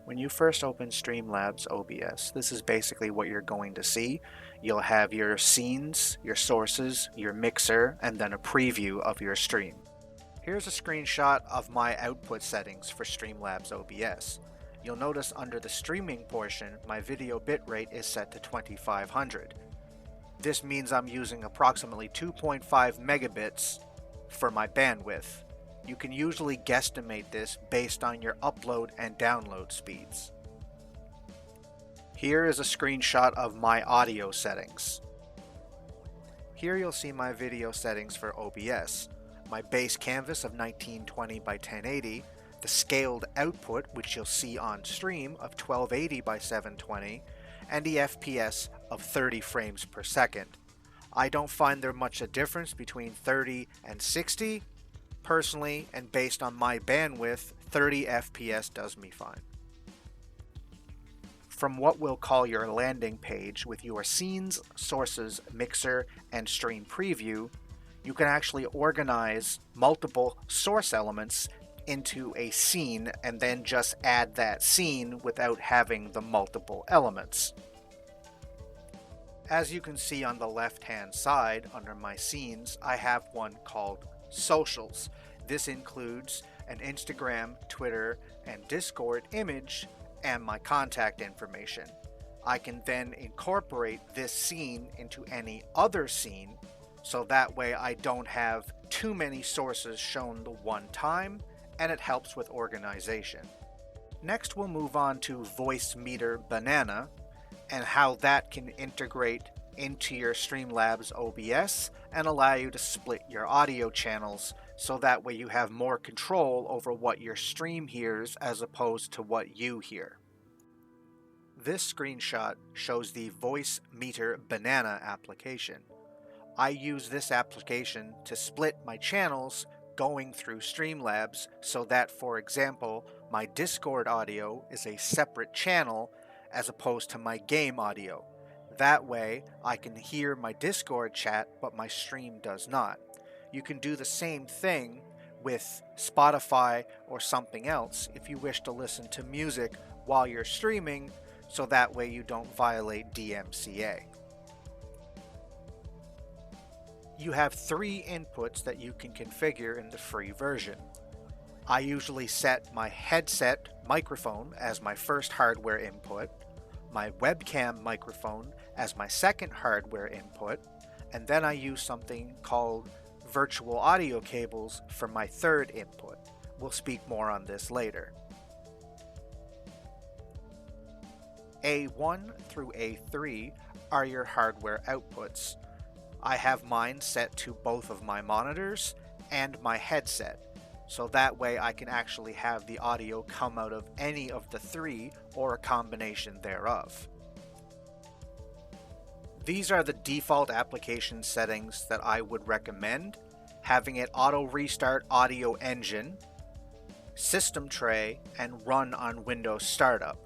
When you first open Streamlabs OBS, this is basically what you're going to see. You'll have your scenes, your sources, your mixer, and then a preview of your stream. Here's a screenshot of my output settings for Streamlabs OBS. You'll notice under the streaming portion, my video bitrate is set to 2500. This means I'm using approximately 2.5 megabits for my bandwidth. You can usually guesstimate this based on your upload and download speeds. Here is a screenshot of my audio settings. Here you'll see my video settings for OBS. My base canvas of 1920 by 1080, the scaled output, which you'll see on stream, of 1280 by 720, and the FPS of 30 frames per second. I don't find there much a difference between 30 and 60. Personally, and based on my bandwidth, 30 FPS does me fine. From what we'll call your landing page with your scenes, sources, mixer, and stream preview, you can actually organize multiple source elements into a scene and then just add that scene without having the multiple elements. As you can see on the left-hand side under my scenes, I have one called Socials. This includes an Instagram, Twitter, and Discord image and my contact information. I can then incorporate this scene into any other scene, so that way I don't have too many sources shown the one time, and it helps with organization. Next we'll move on to VoiceMeeter Banana and how that can integrate into your Streamlabs OBS and allow you to split your audio channels, so that way you have more control over what your stream hears as opposed to what you hear. This screenshot shows the VoiceMeeter Banana application. I use this application to split my channels going through Streamlabs so that, for example, my Discord audio is a separate channel as opposed to my game audio. That way I can hear my Discord chat but my stream does not. You can do the same thing with Spotify or something else if you wish to listen to music while you're streaming, so that way you don't violate DMCA. You have 3 inputs that you can configure in the free version. I usually set my headset microphone as my first hardware input, my webcam microphone as my second hardware input, and then I use something called virtual audio cables for my third input. We'll speak more on this later. A1 through A3 are your hardware outputs. I have mine set to both of my monitors and my headset, so that way I can actually have the audio come out of any of the 3 or a combination thereof. These are the default application settings that I would recommend: having it auto restart audio engine, system tray, and run on Windows startup.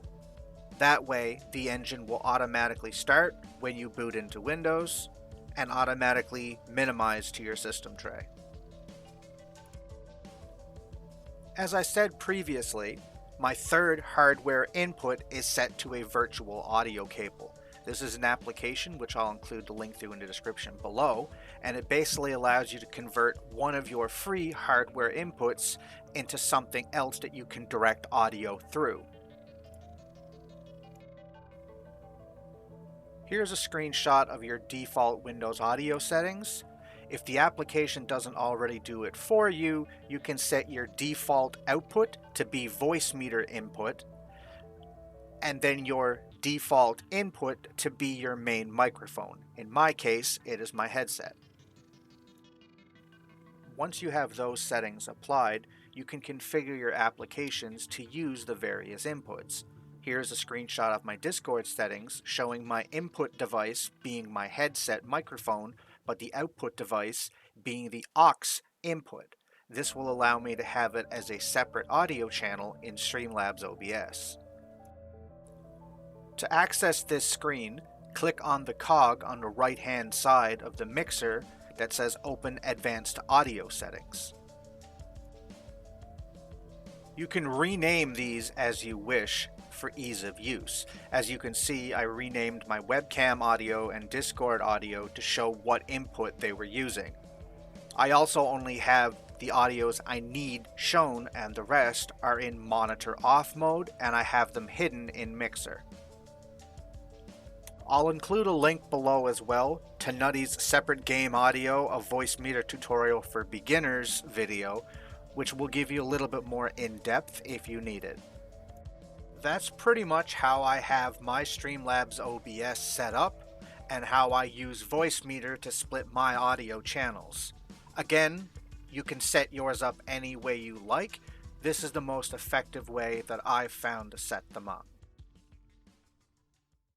That way the engine will automatically start when you boot into Windows and automatically minimize to your system tray. As I said previously, my third hardware input is set to a virtual audio cable. This is an application which I'll include the link to in the description below, and it basically allows you to convert one of your free hardware inputs into something else that you can direct audio through. Here's a screenshot of your default Windows audio settings. If the application doesn't already do it for you, you can set your default output to be VoiceMeeter input, and then your default input to be your main microphone. In my case, it is my headset. Once you have those settings applied, you can configure your applications to use the various inputs. Here's a screenshot of my Discord settings showing my input device being my headset microphone, but the output device being the aux input. This will allow me to have it as a separate audio channel in Streamlabs OBS. To access this screen, click on the cog on the right-hand side of the mixer that says Open Advanced Audio Settings. You can rename these as you wish. for ease of use. As you can see, I renamed my webcam audio and Discord audio to show what input they were using. I also only have the audios I need shown, and the rest are in monitor off mode, and I have them hidden in Mixer. I'll include a link below as well to Nutty's separate game audio, a VoiceMeeter tutorial for beginners video, which will give you a little bit more in-depth if you need it. That's pretty much how I have my Streamlabs OBS set up, and how I use VoiceMeeter to split my audio channels. Again, you can set yours up any way you like. This is the most effective way that I've found to set them up.